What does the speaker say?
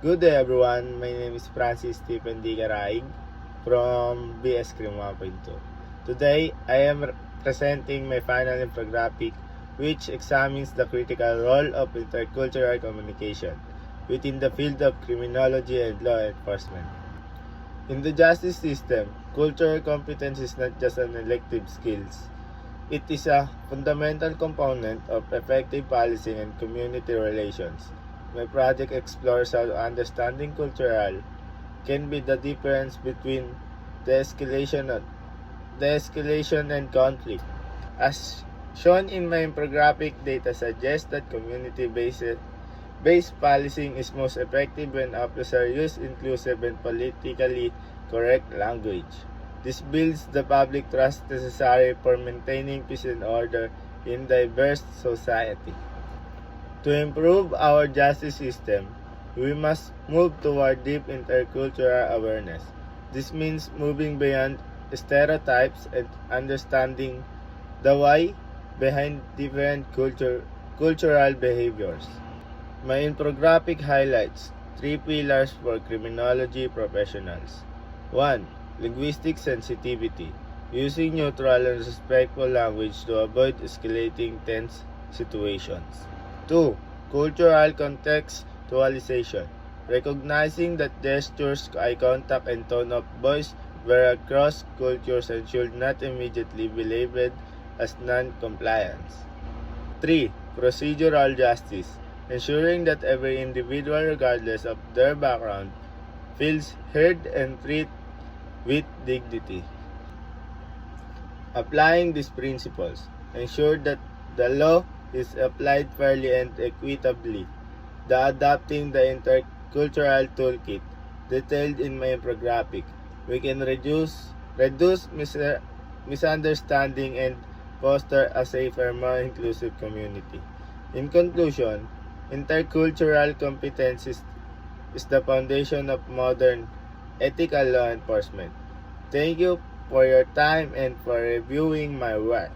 Good day everyone, my name is Francis Stephen D. Caraig from BS Cream 1.2. Today, I am presenting my final infographic which examines the critical role of intercultural communication within the field of criminology and law enforcement. In the justice system, cultural competence is not just an elective skill. It is a fundamental component of effective policing and community relations. My project explores how understanding cultural can be the difference between de-escalation and conflict. As shown in my infographic, data suggests that community-based policing is most effective when officers use inclusive and politically correct language. This builds the public trust necessary for maintaining peace and order in diverse society. To improve our justice system, we must move toward deep intercultural awareness. This means moving beyond stereotypes and understanding the why behind different cultural behaviors. My infographic highlights 3 pillars for criminology professionals. 1. Linguistic sensitivity, using neutral and respectful language to avoid escalating tense situations. 2. Cultural contextualization, recognizing that gestures, eye contact, and tone of voice vary across cultures and should not immediately be labeled as non-compliance. 3. Procedural justice, ensuring that every individual, regardless of their background, feels heard and treated with dignity. Applying these principles ensure that the law is applied fairly and equitably. Adopting the intercultural toolkit detailed in my infographic, we can reduce misunderstanding and foster a safer, more inclusive community. In conclusion, intercultural competence is the foundation of modern ethical law enforcement. Thank you for your time and for reviewing my work.